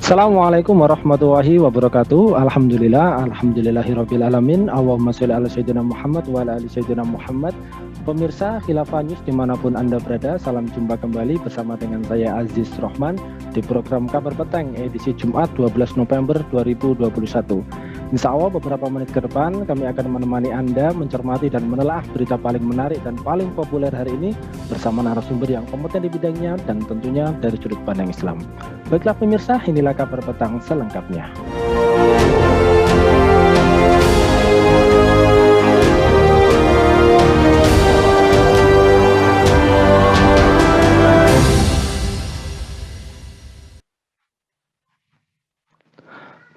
Assalamualaikum warahmatullahi wabarakatuh. Alhamdulillahirabbil alamin. Allahumma sholli ala sayyidina Muhammad wa ala ali sayyidina Muhammad. Pemirsa Khilafah News dimanapun Anda berada, salam jumpa kembali bersama dengan saya Aziz Rohman di program Kabar Petang edisi Jumat 12 November 2021. Insya Allah beberapa menit ke depan kami akan menemani Anda mencermati dan menelaah berita paling menarik dan paling populer hari ini bersama narasumber yang kompeten di bidangnya dan tentunya dari sudut pandang Islam. Baiklah pemirsa, inilah Kabar Petang selengkapnya.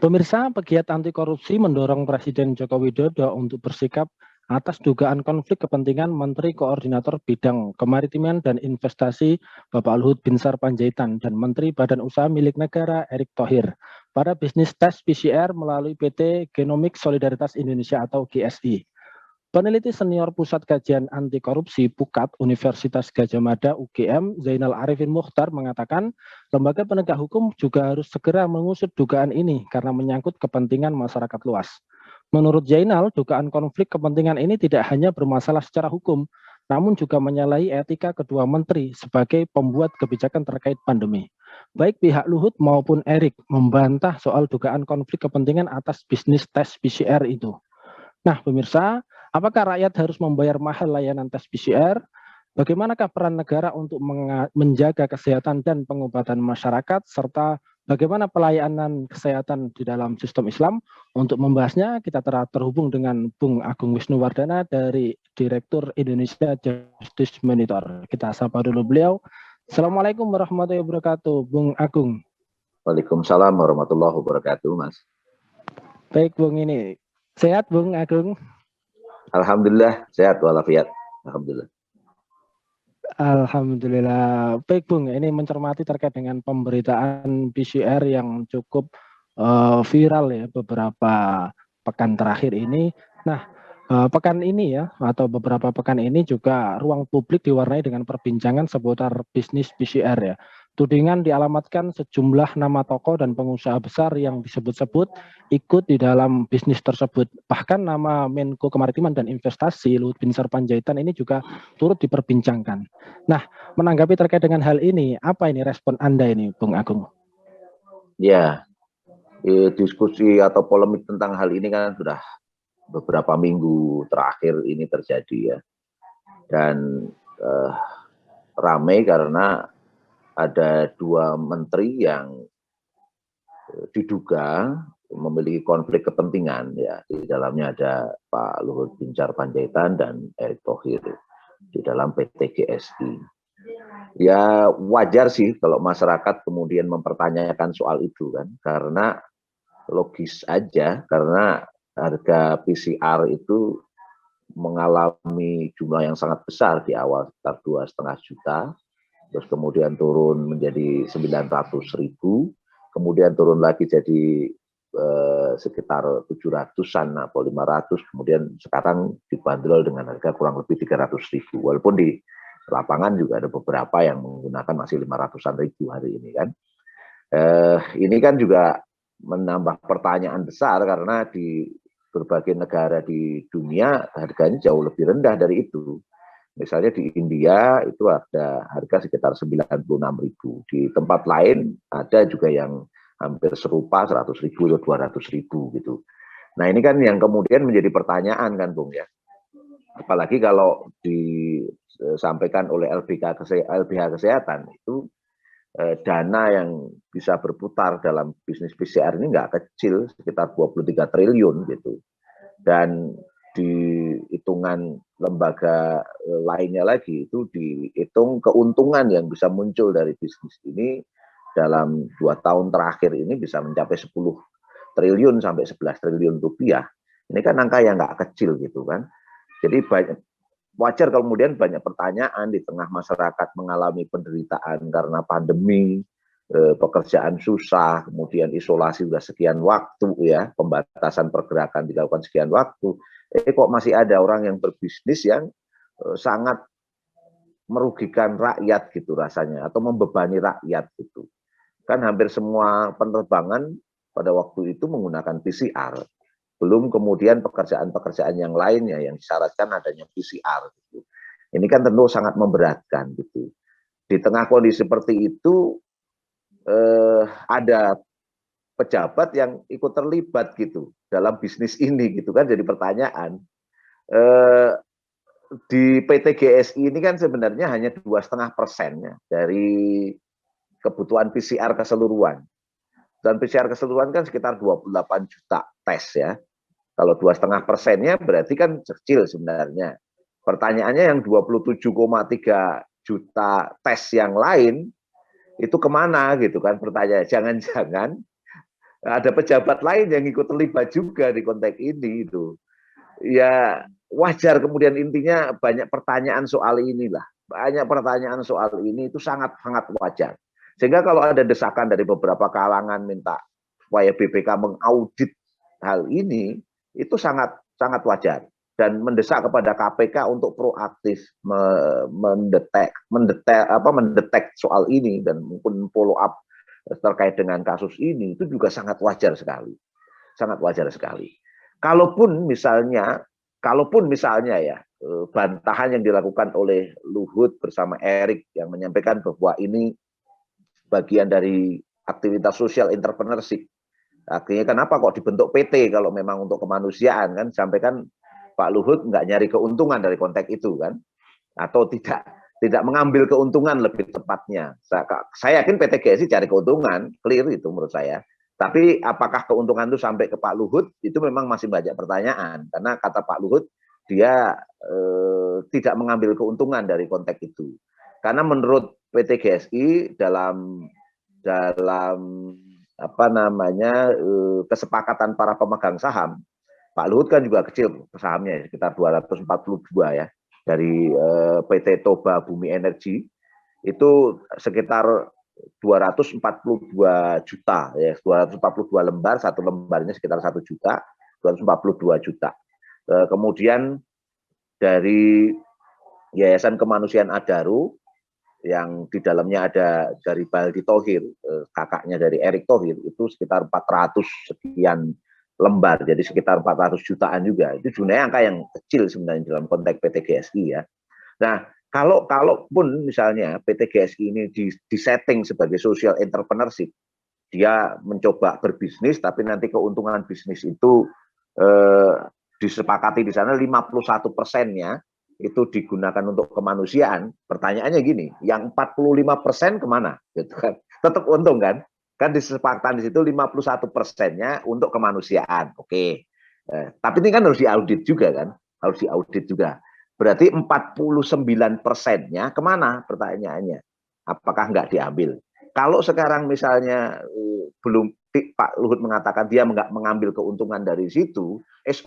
Pemirsa, pegiat anti korupsi mendorong Presiden Joko Widodo untuk bersikap atas dugaan konflik kepentingan Menteri Koordinator Bidang Kemaritiman dan Investasi Bapak Luhut Binsar Panjaitan dan Menteri Badan Usaha Milik Negara Erick Thohir pada bisnis tes PCR melalui PT Genomics Solidaritas Indonesia atau GSI. Peneliti senior Pusat Kajian Anti Korupsi PUKAT Universitas Gadjah Mada UGM Zainal Arifin Mukhtar mengatakan lembaga penegak hukum juga harus segera mengusut dugaan ini karena menyangkut kepentingan masyarakat luas. Menurut Zainal, dugaan konflik kepentingan ini tidak hanya bermasalah secara hukum, namun juga menyalahi etika kedua menteri sebagai pembuat kebijakan terkait pandemi. Baik pihak Luhut maupun Erick membantah soal dugaan konflik kepentingan atas bisnis tes PCR itu. Nah, pemirsa, apakah rakyat harus membayar mahal layanan tes PCR? Bagaimanakah peran negara untuk menjaga kesehatan dan pengobatan masyarakat, serta bagaimana pelayanan kesehatan di dalam sistem Islam? Untuk membahasnya, kita terhubung dengan Bung Agung Wisnuwardana dari Direktur Indonesia Justice Monitor. Kita sapa dulu beliau. Assalamualaikum warahmatullahi wabarakatuh, Bung Agung. Waalaikumsalam warahmatullahi wabarakatuh, Mas. Baik, Bung, ini sehat, Bung Agung? Alhamdulillah, sehat walafiat. Alhamdulillah. Alhamdulillah. Baik, Bung, ini mencermati terkait dengan pemberitaan PCR yang cukup viral ya beberapa pekan terakhir ini. Nah, pekan ini ya, atau beberapa pekan ini juga ruang publik diwarnai dengan perbincangan seputar bisnis PCR ya. Tudingan dialamatkan sejumlah nama tokoh dan pengusaha besar yang disebut-sebut ikut di dalam bisnis tersebut. Bahkan nama Menko Kemaritiman dan Investasi Luhut Binsar Panjaitan ini juga turut diperbincangkan. Nah, menanggapi terkait dengan hal ini, apa ini respon Anda ini, Bung Agung? Ya, diskusi atau polemik tentang hal ini kan sudah beberapa minggu terakhir ini terjadi ya. Dan ramai karena ada dua menteri yang diduga memiliki konflik kepentingan ya. Di dalamnya ada Pak Luhut Binsar Panjaitan dan Erick Thohir di dalam PT GSI. Ya wajar sih kalau masyarakat kemudian mempertanyakan soal itu kan, karena logis aja, karena harga PCR itu mengalami jumlah yang sangat besar di awal sekitar 2,5 juta, terus kemudian turun menjadi 900.000, kemudian turun lagi jadi sekitar 700-an atau 500, kemudian sekarang dibanderol dengan harga kurang lebih 300.000, walaupun di lapangan juga ada beberapa yang menggunakan masih 500-an ribu hari ini kan. Ini kan juga menambah pertanyaan besar karena di berbagai negara di dunia harganya jauh lebih rendah dari itu. Misalnya di India itu ada harga sekitar 96.000. Di tempat lain ada juga yang hampir serupa 100.000 atau 200.000 gitu. Nah ini kan yang kemudian menjadi pertanyaan kan Bung ya. Apalagi kalau disampaikan oleh LBH Kesehatan itu dana yang bisa berputar dalam bisnis PCR ini nggak kecil, sekitar 23 triliun gitu. Dan di hitungan lembaga lainnya lagi itu dihitung keuntungan yang bisa muncul dari bisnis ini dalam 2 tahun terakhir ini bisa mencapai 10 triliun sampai 11 triliun rupiah. Ini kan angka yang nggak kecil gitu kan. Jadi wajar kemudian banyak pertanyaan di tengah masyarakat mengalami penderitaan karena pandemi, pekerjaan susah, kemudian isolasi sudah sekian waktu ya, pembatasan pergerakan dilakukan sekian waktu. Kok masih ada orang yang berbisnis yang sangat merugikan rakyat gitu rasanya, atau membebani rakyat gitu. kan hampir semua penerbangan pada waktu itu menggunakan PCR. Belum kemudian pekerjaan-pekerjaan yang lainnya yang disyaratkan adanya PCR. Gitu. Ini kan tentu sangat memberatkan. Gitu. Di tengah kondisi seperti itu, ada pejabat yang ikut terlibat gitu dalam bisnis ini gitu kan, jadi pertanyaan. Di PT GSI ini kan sebenarnya hanya 2,5% dari kebutuhan PCR keseluruhan. Dan PCR keseluruhan kan sekitar 28 juta tes ya. Kalau 2,5%-nya berarti kan kecil sebenarnya. Pertanyaannya yang 27,3 juta tes yang lain itu kemana gitu kan pertanyaan. Jangan-jangan ada pejabat lain yang ikut terlibat juga di konteks ini itu. Ya wajar kemudian intinya banyak pertanyaan soal inilah. Banyak pertanyaan soal ini itu sangat-sangat wajar. Sehingga kalau ada desakan dari beberapa kalangan minta supaya BPK mengaudit hal ini, itu sangat wajar. Dan mendesak kepada KPK untuk proaktif mendetek soal ini dan mungkin follow up terkait dengan kasus ini, itu juga sangat wajar sekali. Sangat wajar sekali. Kalaupun misalnya ya bantahan yang dilakukan oleh Luhut bersama Erik yang menyampaikan bahwa ini bagian dari aktivitas social entrepreneurship. Artinya kenapa kok dibentuk PT kalau memang untuk kemanusiaan kan? Sampaikan Pak Luhut nggak nyari keuntungan dari konteks itu kan? Atau tidak mengambil keuntungan lebih tepatnya. Saya yakin PT GSI cari keuntungan, clear itu menurut saya. Tapi apakah keuntungan itu sampai ke Pak Luhut, itu memang masih banyak pertanyaan. Karena kata Pak Luhut, dia tidak mengambil keuntungan dari konteks itu. Karena menurut PT GSI dalam kesepakatan para pemegang saham, Pak Luhut kan juga kecil sahamnya, sekitar 242 ya, dari PT Toba Bumi Energi, itu sekitar 242 juta ya, 242 lembar, satu lembarnya sekitar 1 juta, 242 juta. Kemudian dari Yayasan Kemanusiaan Adaro yang di dalamnya ada dari Baldi Thohir, kakaknya dari Erick Thohir, itu sekitar 400 sekian lembar, jadi sekitar 400 jutaan juga. Itu jumlahnya angka yang kecil sebenarnya dalam konteks PT GSI ya. Nah, kalaupun misalnya PT GSI ini disetting sebagai social entrepreneurship, dia mencoba berbisnis, tapi nanti keuntungan bisnis itu disepakati di sana 51%-nya itu digunakan untuk kemanusiaan. Pertanyaannya gini, yang 45% kemana? Gitu kan? Tetap untung kan? Kan disepakati di situ 51%-nya untuk kemanusiaan. Oke. Tapi ini kan harus diaudit juga kan? Harus diaudit juga. Berarti 49%-nya kemana pertanyaannya? Apakah nggak diambil? Kalau sekarang misalnya belum Pak Luhut mengatakan dia nggak mengambil keuntungan dari situ,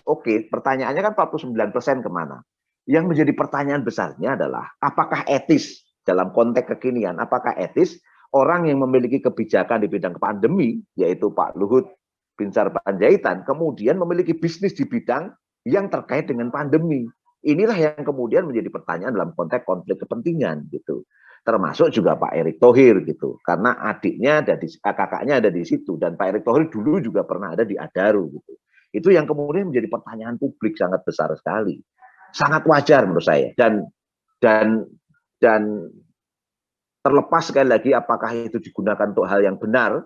oke, pertanyaannya kan 49% kemana? Yang menjadi pertanyaan besarnya adalah apakah etis dalam konteks kekinian, apakah etis orang yang memiliki kebijakan di bidang pandemi, yaitu Pak Luhut Binsar Panjaitan, kemudian memiliki bisnis di bidang yang terkait dengan pandemi. Inilah yang kemudian menjadi pertanyaan dalam konteks konflik kepentingan gitu. Termasuk juga Pak Erick Thohir gitu. Karena adiknya ada kakaknya ada di situ dan Pak Erick Thohir dulu juga pernah ada di Adaro gitu. Itu yang kemudian menjadi pertanyaan publik sangat besar sekali. Sangat wajar menurut saya dan terlepas sekali lagi apakah itu digunakan untuk hal yang benar,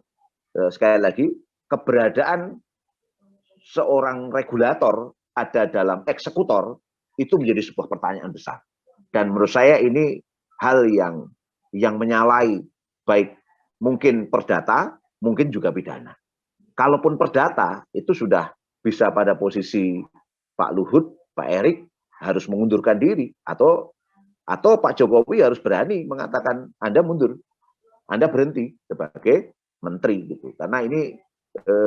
sekali lagi keberadaan seorang regulator ada dalam eksekutor itu menjadi sebuah pertanyaan besar. Dan menurut saya ini hal yang menyalahi baik mungkin perdata, mungkin juga pidana. Kalaupun perdata itu sudah bisa pada posisi Pak Luhut, Pak Erick harus mengundurkan diri atau Pak Jokowi harus berani mengatakan Anda mundur, Anda berhenti sebagai menteri gitu. Karena ini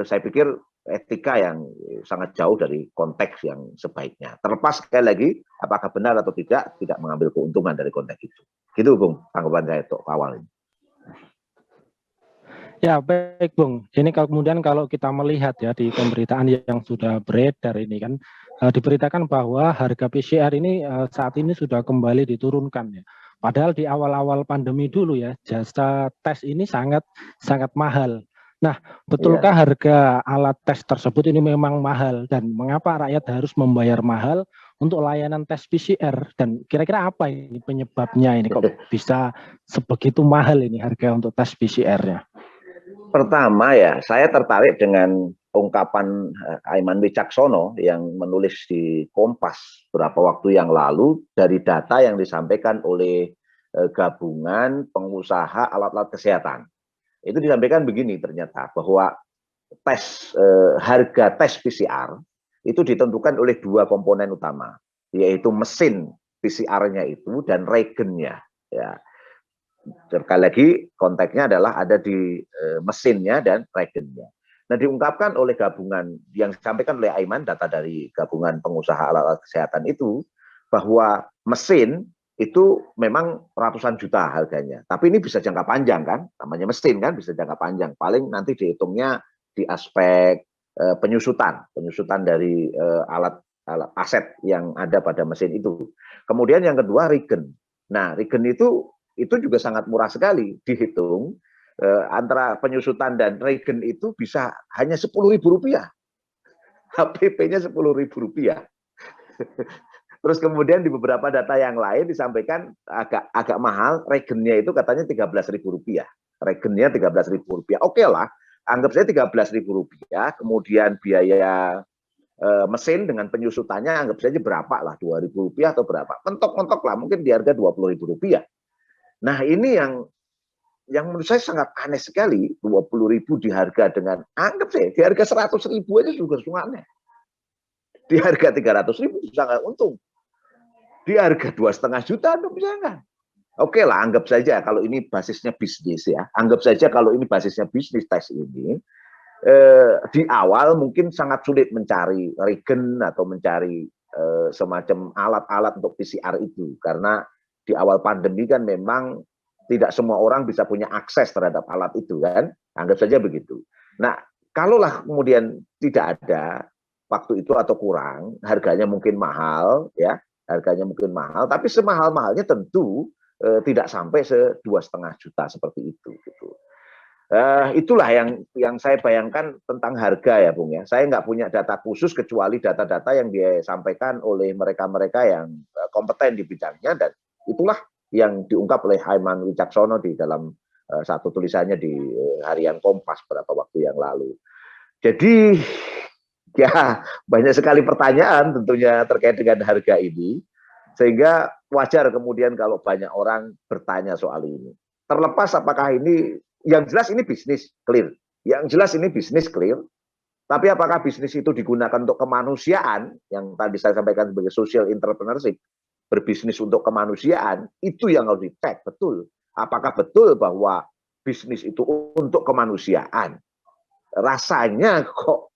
saya pikir etika yang sangat jauh dari konteks yang sebaiknya. Terlepas sekali lagi apakah benar atau tidak mengambil keuntungan dari konteks itu. Gitu Bung, tanggapan saya untuk awal ini. Ya baik Bung, ini kemudian kalau kita melihat ya di pemberitaan yang sudah beredar ini kan diberitakan bahwa harga PCR ini saat ini sudah kembali diturunkan ya. Padahal di awal-awal pandemi dulu ya, jasa tes ini sangat mahal. Nah, betulkah harga alat tes tersebut ini memang mahal, dan mengapa rakyat harus membayar mahal untuk layanan tes PCR, dan kira-kira apa ini penyebabnya, ini kok bisa sebegitu mahal ini harga untuk tes PCR-nya? Pertama ya, saya tertarik dengan ungkapan Aiman Wicaksono yang menulis di Kompas beberapa waktu yang lalu dari data yang disampaikan oleh gabungan pengusaha alat-alat kesehatan. Itu disampaikan begini ternyata, bahwa harga tes PCR itu ditentukan oleh dua komponen utama, yaitu mesin PCR-nya itu dan reagennya. Ya. Sekali lagi konteksnya adalah ada di mesinnya dan reagennya. Nah, diungkapkan oleh gabungan yang disampaikan oleh Aiman, data dari gabungan pengusaha alat-alat kesehatan itu, bahwa mesin itu memang ratusan juta harganya. Tapi ini bisa jangka panjang kan, namanya mesin kan bisa jangka panjang. Paling nanti dihitungnya di aspek penyusutan dari alat aset yang ada pada mesin itu. Kemudian yang kedua regen. Nah, regen itu juga sangat murah sekali, dihitung antara penyusutan dan regen itu bisa hanya Rp10.000. HPP-nya Rp10.000. Terus kemudian di beberapa data yang lain disampaikan agak mahal, regennya itu katanya Rp13.000. Regennya Rp13.000. Oke lah, anggap saya Rp13.000, kemudian biaya mesin dengan penyusutannya anggap saja berapa lah, Rp2.000 atau berapa. Mentok-mentok lah, mungkin di harga Rp20.000. Nah, ini yang menurut saya sangat aneh sekali, 20.000 di harga dengan, anggap saya di harga 100.000 aja juga aneh. Di harga 300.000 sangat untung. Di harga 2,5 juta, bisa nggak? Oke lah, anggap saja kalau ini basisnya bisnis ya. Anggap saja kalau ini basisnya bisnis tes ini, di awal mungkin sangat sulit mencari regen atau mencari semacam alat-alat untuk PCR itu. Karena di awal pandemi kan memang tidak semua orang bisa punya akses terhadap alat itu kan. Anggap saja begitu. Nah, kalaulah kemudian tidak ada waktu itu atau kurang, harganya mungkin mahal ya. Harganya mungkin mahal, tapi semahal-mahalnya tentu tidak sampai 2,5 juta seperti itu. Gitu. Itulah yang saya bayangkan tentang harga ya, Bung ya. Saya nggak punya data khusus kecuali data-data yang disampaikan oleh mereka-mereka yang kompeten di bidangnya, dan itulah yang diungkap oleh Aiman Wicaksono di dalam satu tulisannya di harian Kompas beberapa waktu yang lalu. Jadi ya, banyak sekali pertanyaan tentunya terkait dengan harga ini, sehingga wajar kemudian kalau banyak orang bertanya soal ini. Terlepas apakah ini, yang jelas ini bisnis, clear. Yang jelas ini bisnis, clear. Tapi apakah bisnis itu digunakan untuk kemanusiaan, yang tadi saya sampaikan sebagai social entrepreneurship, berbisnis untuk kemanusiaan, itu yang harus dicek betul. Apakah betul bahwa bisnis itu untuk kemanusiaan? Rasanya kok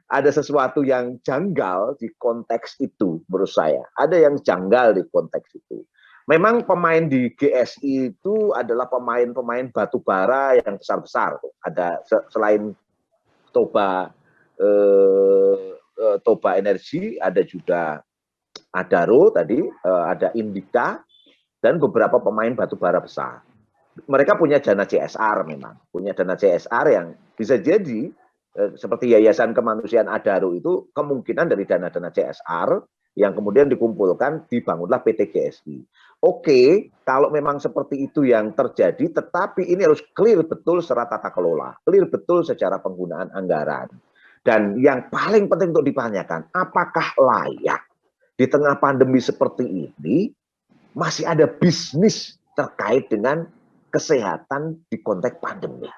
ada sesuatu yang janggal di konteks itu menurut saya. Ada yang janggal di konteks itu. Memang pemain di GSI itu adalah pemain-pemain batu bara yang besar-besar. Ada selain Toba Energi, ada juga Adaro tadi, ada Indika, dan beberapa pemain batu bara besar. Mereka punya dana CSR memang. Punya dana CSR yang bisa jadi seperti Yayasan Kemanusiaan Adaro itu kemungkinan dari dana-dana CSR yang kemudian dikumpulkan, dibangunlah PT GSI. Oke, kalau memang seperti itu yang terjadi, tetapi ini harus clear betul secara tata kelola, clear betul secara penggunaan anggaran. Dan yang paling penting untuk ditanyakan, apakah layak di tengah pandemi seperti ini masih ada bisnis terkait dengan kesehatan di konteks pandemi?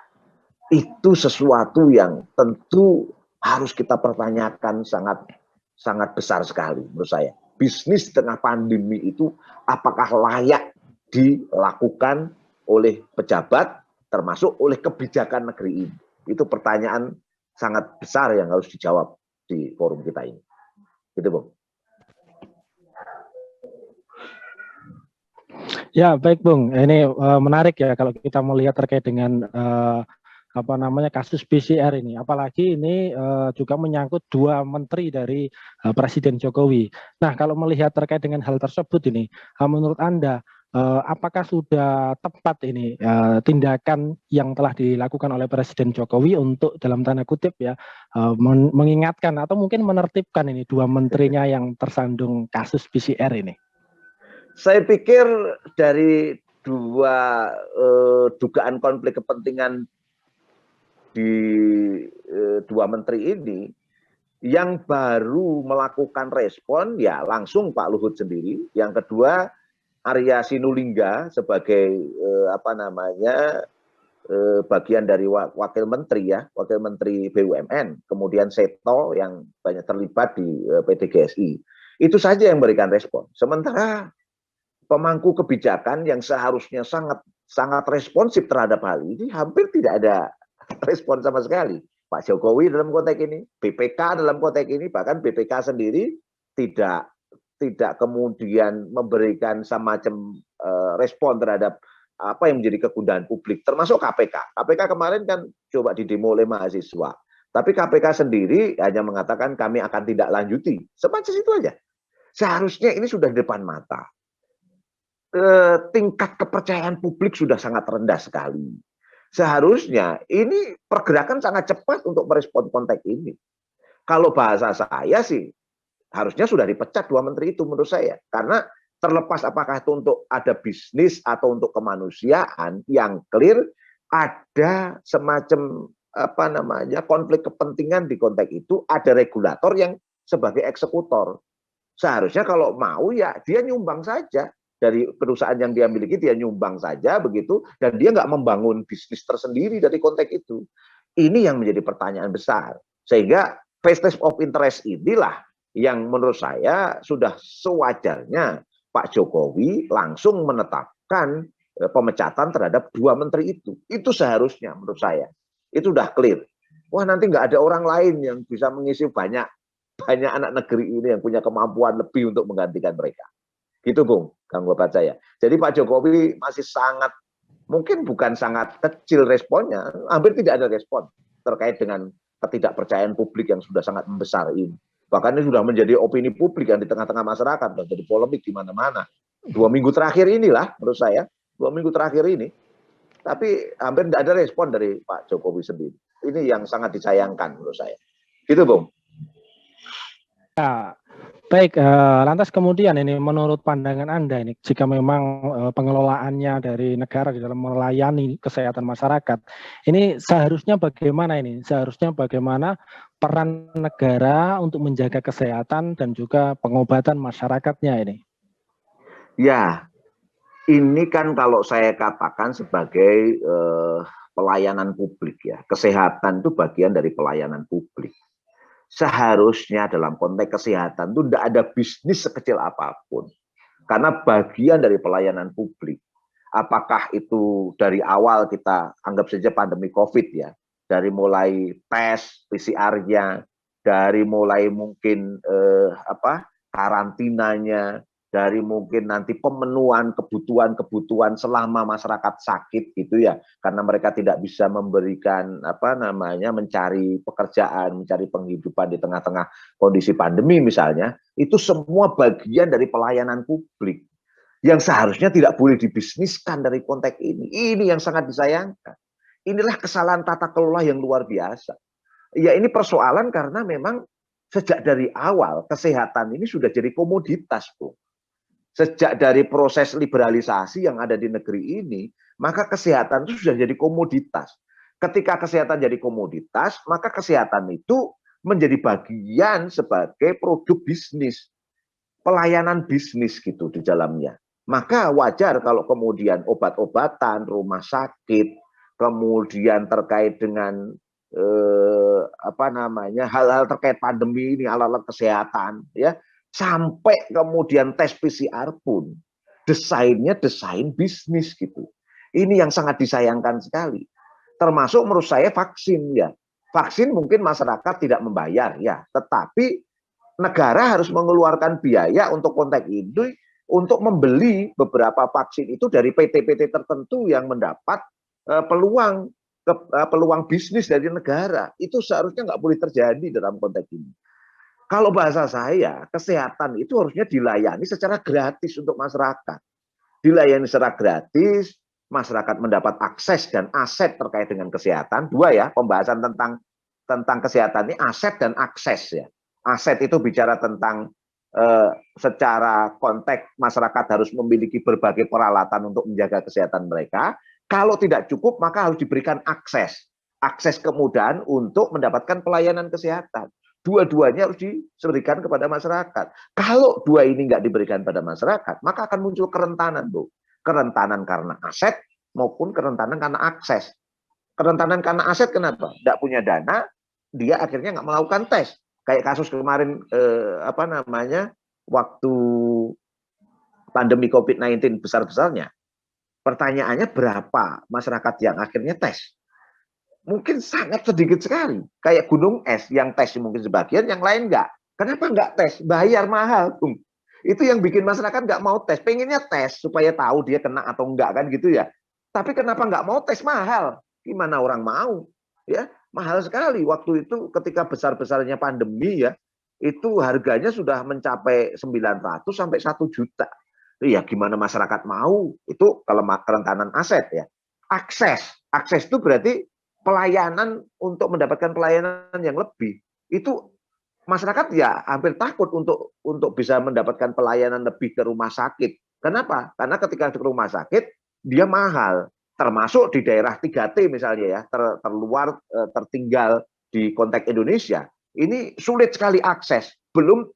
Itu sesuatu yang tentu harus kita pertanyakan sangat besar sekali menurut saya. Bisnis tengah pandemi itu apakah layak dilakukan oleh pejabat termasuk oleh kebijakan negeri ini? Itu pertanyaan sangat besar yang harus dijawab di forum kita ini. Gitu, Bung. Ya, baik Bung. Ini menarik ya kalau kita melihat terkait dengan kasus PCR ini, apalagi ini juga menyangkut dua menteri dari Presiden Jokowi. Nah, kalau melihat terkait dengan hal tersebut ini, menurut Anda apakah sudah tepat ini tindakan yang telah dilakukan oleh Presiden Jokowi untuk dalam tanda kutip ya mengingatkan atau mungkin menertibkan ini dua menterinya yang tersandung kasus PCR ini? Saya pikir dari dua dugaan konflik kepentingan di dua menteri ini, yang baru melakukan respon ya langsung Pak Luhut sendiri. Yang kedua Arya Sinulinga sebagai bagian dari wakil menteri ya, wakil menteri BUMN, kemudian Seto yang banyak terlibat di PTGSI. Itu saja yang memberikan respon. Sementara pemangku kebijakan yang seharusnya sangat responsif terhadap hal ini hampir tidak ada respon sama sekali. Pak Jokowi dalam konteks ini, BPK dalam konteks ini, bahkan BPK sendiri tidak kemudian memberikan semacam respon terhadap apa yang menjadi kegundahan publik, termasuk KPK. KPK kemarin kan coba didemo oleh mahasiswa, tapi KPK sendiri hanya mengatakan kami akan tidak lanjuti. Sebatas itu aja. Seharusnya ini sudah di depan mata. Tingkat kepercayaan publik sudah sangat rendah sekali. Seharusnya ini pergerakan sangat cepat untuk merespon konteks ini. Kalau bahasa saya sih, harusnya sudah dipecat dua menteri itu menurut saya. Karena terlepas apakah itu untuk ada bisnis atau untuk kemanusiaan, yang clear ada semacam konflik kepentingan di konteks itu, ada regulator yang sebagai eksekutor. Seharusnya kalau mau ya dia nyumbang saja. Dari perusahaan yang dia miliki dia nyumbang saja begitu, dan dia nggak membangun bisnis tersendiri dari konteks itu. Ini yang menjadi pertanyaan besar. Sehingga vestige of interest inilah yang menurut saya sudah sewajarnya Pak Jokowi langsung menetapkan pemecatan terhadap dua menteri itu. Itu seharusnya menurut saya. Itu udah clear. Wah, nanti nggak ada orang lain yang bisa mengisi banyak anak negeri ini yang punya kemampuan lebih untuk menggantikan mereka. Gitu Bung, Kang Bapak saya. Jadi Pak Jokowi masih sangat, mungkin bukan sangat kecil responnya, hampir tidak ada respon terkait dengan ketidakpercayaan publik yang sudah sangat membesar ini. Bahkan ini sudah menjadi opini publik yang di tengah-tengah masyarakat, menjadi polemik di mana-mana. 2 minggu terakhir inilah menurut saya, 2 minggu terakhir ini, tapi hampir tidak ada respon dari Pak Jokowi sendiri. Ini yang sangat disayangkan menurut saya. Gitu Bung. Ya, baik, lantas kemudian ini menurut pandangan Anda ini, jika memang pengelolaannya dari negara di dalam melayani kesehatan masyarakat, ini seharusnya bagaimana ini? Seharusnya bagaimana peran negara untuk menjaga kesehatan dan juga pengobatan masyarakatnya ini? Ya, ini kan kalau saya katakan sebagai pelayanan publik ya, kesehatan itu bagian dari pelayanan publik. Seharusnya dalam konteks kesehatan itu tidak ada bisnis sekecil apapun. Karena bagian dari pelayanan publik. Apakah itu dari awal kita anggap saja pandemi COVID ya. Dari mulai tes PCR-nya, dari mulai mungkin karantinanya, dari mungkin nanti pemenuhan kebutuhan selama masyarakat sakit gitu ya, karena mereka tidak bisa memberikan mencari pekerjaan, mencari penghidupan di tengah-tengah kondisi pandemi misalnya, itu semua bagian dari pelayanan publik yang seharusnya tidak boleh dibisniskan dari konteks ini. Ini yang sangat disayangkan. Inilah kesalahan tata kelola yang luar biasa. Ya, ini persoalan karena memang sejak dari awal kesehatan ini sudah jadi komoditas, Bung. Sejak dari proses liberalisasi yang ada di negeri ini, maka kesehatan itu sudah jadi komoditas. Ketika kesehatan jadi komoditas, maka kesehatan itu menjadi bagian sebagai produk bisnis, pelayanan bisnis gitu di dalamnya. Maka wajar kalau kemudian obat-obatan, rumah sakit, kemudian terkait dengan hal-hal terkait pandemi ini, alat-alat kesehatan, ya. Sampai kemudian tes PCR pun desainnya desain bisnis gitu. Ini yang sangat disayangkan sekali. Termasuk menurut saya vaksin ya. Vaksin mungkin masyarakat tidak membayar ya, tetapi negara harus mengeluarkan biaya untuk konteks ini untuk membeli beberapa vaksin itu dari PT-PT tertentu yang mendapat peluang bisnis dari negara. Itu seharusnya nggak boleh terjadi dalam konteks ini. Kalau bahasa saya, kesehatan itu harusnya dilayani secara gratis untuk masyarakat. dilayani secara gratis, masyarakat mendapat akses dan aset terkait dengan kesehatan. Dua ya, pembahasan tentang kesehatan ini aset dan akses ya. Aset itu bicara tentang secara konteks masyarakat harus memiliki berbagai peralatan untuk menjaga kesehatan mereka. Kalau tidak cukup, maka harus diberikan akses kemudahan untuk mendapatkan pelayanan kesehatan. Dua-duanya harus diberikan kepada masyarakat. Kalau dua ini nggak diberikan pada masyarakat, maka akan muncul kerentanan, Bu. Kerentanan karena aset maupun kerentanan karena akses. Kerentanan karena aset kenapa? Tidak punya dana, dia akhirnya nggak melakukan tes. Kayak kasus kemarin waktu pandemi COVID-19 besar-besarnya. Pertanyaannya berapa masyarakat yang akhirnya tes? Mungkin sangat sedikit sekali. Kayak gunung es yang tes mungkin sebagian, yang lain enggak. Kenapa enggak tes? Bayar mahal, Bung. Itu yang bikin masyarakat enggak mau tes. Pengennya tes supaya tahu dia kena atau enggak kan gitu ya. Tapi kenapa enggak mau tes? Mahal. Gimana orang mau? Ya, mahal sekali. Waktu itu ketika besar-besarnya pandemi ya, itu harganya sudah mencapai 900 sampai 1 juta. Ya gimana masyarakat mau? Itu kalau kerentanan aset ya. Akses itu berarti pelayanan untuk mendapatkan pelayanan yang lebih. Itu masyarakat ya hampir takut untuk bisa mendapatkan pelayanan lebih ke rumah sakit. Kenapa? Karena ketika ke rumah sakit dia mahal, termasuk di daerah 3T misalnya ya, terluar, tertinggal di konteks Indonesia. Ini sulit sekali akses, belum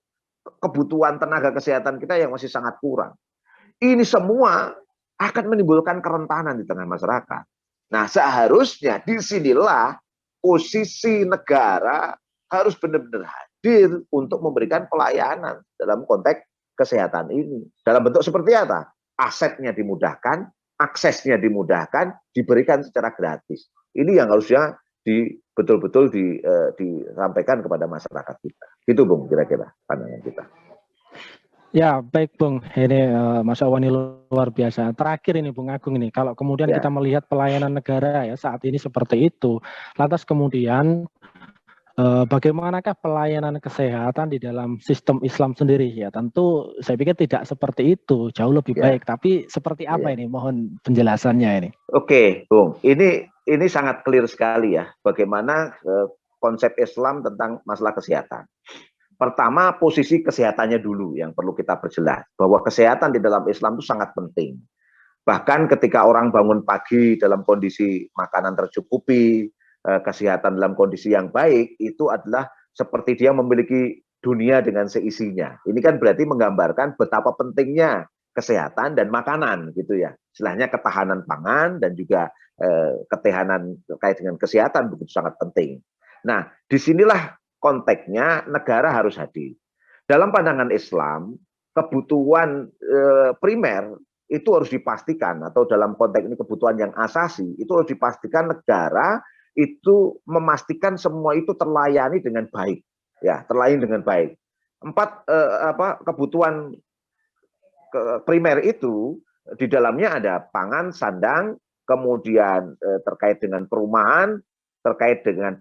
kebutuhan tenaga kesehatan kita yang masih sangat kurang. Ini semua akan menimbulkan kerentanan di tengah masyarakat. Nah, seharusnya disinilah posisi negara harus benar-benar hadir untuk memberikan pelayanan dalam konteks kesehatan ini. Dalam bentuk seperti apa? Asetnya dimudahkan, aksesnya dimudahkan, diberikan secara gratis. Ini yang harusnya betul-betul disampaikan kepada masyarakat kita. Itu Bung, kira-kira pandangan kita. Ya, baik Bung. Ini Mas Awani luar biasa. Terakhir ini Bung Agung ini, kalau kemudian kita melihat pelayanan negara ya saat ini seperti itu, lantas kemudian bagaimanakah pelayanan kesehatan di dalam sistem Islam sendiri ya? Tentu saya pikir tidak seperti itu, jauh lebih baik. Tapi seperti apa ini? Mohon penjelasannya ini. Oke, Bung. Ini sangat clear sekali ya. Bagaimana konsep Islam tentang masalah kesehatan. Pertama, posisi kesehatannya dulu yang perlu kita perjelas. Bahwa kesehatan di dalam Islam itu sangat penting. Bahkan ketika orang bangun pagi dalam kondisi makanan tercukupi, kesehatan dalam kondisi yang baik, itu adalah seperti dia memiliki dunia dengan seisinya. Ini kan berarti menggambarkan betapa pentingnya kesehatan dan makanan gitu ya. Istilahnya ketahanan pangan dan juga ketahanan terkait dengan kesehatan begitu sangat penting. Nah, disinilah konteksnya negara harus hadir. Dalam pandangan Islam, kebutuhan primer itu harus dipastikan, atau dalam konteks ini kebutuhan yang asasi, itu harus dipastikan negara itu memastikan semua itu terlayani dengan baik. Ya, terlayani dengan baik. Kebutuhan primer itu di dalamnya ada pangan, sandang, kemudian terkait dengan perumahan, terkait dengan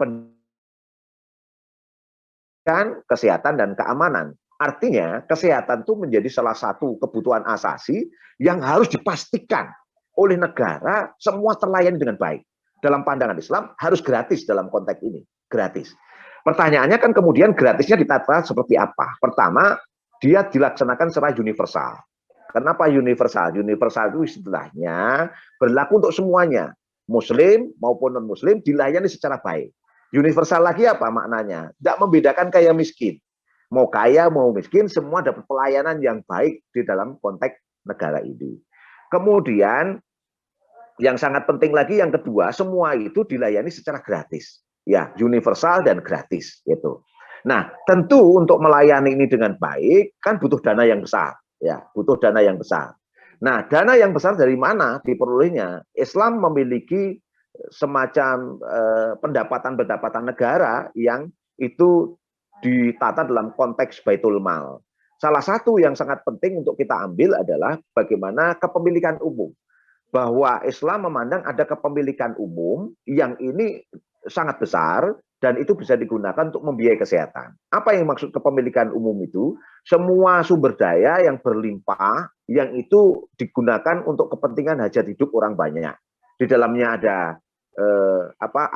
kesehatan dan keamanan. Artinya kesehatan itu menjadi salah satu kebutuhan asasi yang harus dipastikan oleh negara semua terlayani dengan baik. Dalam pandangan Islam harus gratis dalam konteks ini, gratis. Pertanyaannya kan kemudian gratisnya ditata seperti apa? Pertama, dia dilaksanakan secara universal. Kenapa universal? Universal itu istilahnya berlaku untuk semuanya, Muslim maupun non-Muslim dilayani secara baik. Universal lagi apa maknanya? Tidak membedakan kaya miskin. Mau kaya, mau miskin, semua dapat pelayanan yang baik di dalam konteks negara ini. Kemudian, yang sangat penting lagi yang kedua, semua itu dilayani secara gratis. Ya, universal dan gratis. Gitu. Nah, tentu untuk melayani ini dengan baik, kan butuh dana yang besar. Ya, butuh dana yang besar. Nah, dana yang besar dari mana diperolehnya? Islam memiliki semacam pendapatan negara yang itu ditata dalam konteks Baitul Mal. Salah satu yang sangat penting untuk kita ambil adalah bagaimana kepemilikan umum. Bahwa Islam memandang ada kepemilikan umum yang ini sangat besar dan itu bisa digunakan untuk membiayai kesehatan. Apa yang maksud kepemilikan umum itu? Semua sumber daya yang berlimpah, yang itu digunakan untuk kepentingan hajat hidup orang banyak. Di dalamnya ada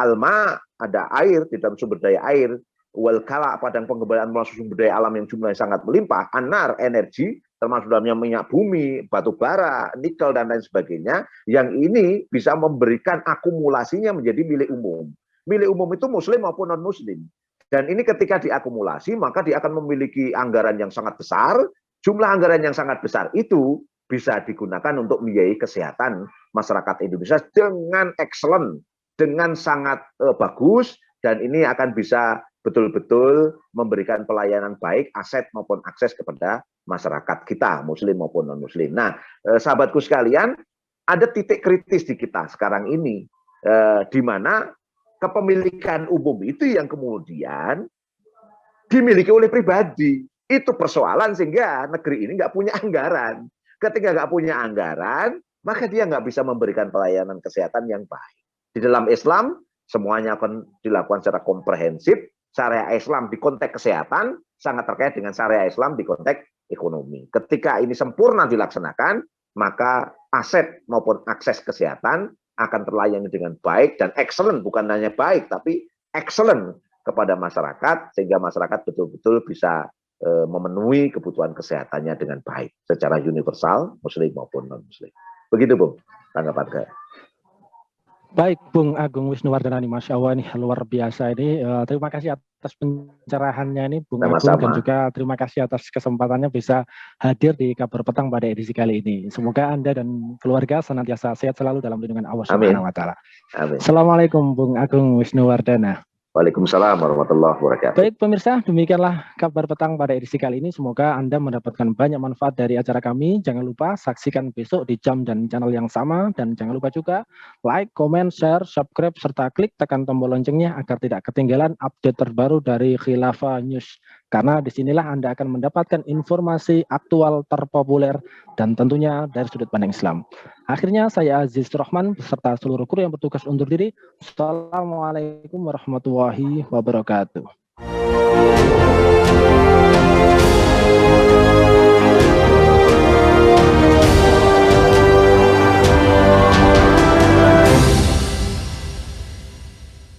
alma, ada air, di dalam sumber daya air, wal kala, padang pengembaraan termasuk sumber daya alam yang jumlahnya sangat melimpah, anar, energi, termasuk dalamnya minyak bumi, batu bara, nikel, dan lain sebagainya, yang ini bisa memberikan akumulasinya menjadi milik umum. Milik umum itu muslim maupun non-muslim. Dan ini ketika diakumulasi, maka dia akan memiliki anggaran yang sangat besar. Jumlah anggaran yang sangat besar itu bisa digunakan untuk membiayai kesehatan masyarakat Indonesia dengan excellent, dengan sangat bagus, dan ini akan bisa betul-betul memberikan pelayanan baik, aset maupun akses kepada masyarakat kita, muslim maupun non-muslim. Nah, sahabatku sekalian, ada titik kritis di kita sekarang ini, di mana kepemilikan umum itu yang kemudian dimiliki oleh pribadi. Itu persoalan sehingga negeri ini nggak punya anggaran. Ketika nggak punya anggaran, maka dia nggak bisa memberikan pelayanan kesehatan yang baik. Di dalam Islam, semuanya akan dilakukan secara komprehensif. Syariah Islam di konteks kesehatan sangat terkait dengan syariah Islam di konteks ekonomi. Ketika ini sempurna dilaksanakan, maka aset maupun akses kesehatan akan terlayani dengan baik dan excellent, bukan hanya baik, tapi excellent kepada masyarakat, sehingga masyarakat betul-betul bisa memenuhi kebutuhan kesehatannya dengan baik secara universal, muslim maupun non-muslim. Begitu, Bung, tanggapan saya. Baik, Bung Agung Wisnuwardana, Masya Allah, ini luar biasa ini. Terima kasih atas pencerahannya ini, Bung Agung, dan juga terima kasih atas kesempatannya bisa hadir di Kabar Petang pada edisi kali ini. Semoga Anda dan keluarga senantiasa sehat selalu dalam lindungan Allah Subhanahu wa Ta'ala. Assalamualaikum, Bung Agung Wisnuwardana. Waalaikumsalam warahmatullahi wabarakatuh. Baik pemirsa, demikianlah Kabar Petang pada edisi kali ini. Semoga Anda mendapatkan banyak manfaat dari acara kami. Jangan lupa saksikan besok di jam dan channel yang sama. Dan jangan lupa juga like, comment, share, subscribe, serta klik tekan tombol loncengnya agar tidak ketinggalan update terbaru dari Khilafah News. Karena disinilah Anda akan mendapatkan informasi aktual terpopuler dan tentunya dari sudut pandang Islam. Akhirnya saya Aziz Rahman beserta seluruh kru yang bertugas undur diri. Assalamualaikum warahmatullahi wabarakatuh.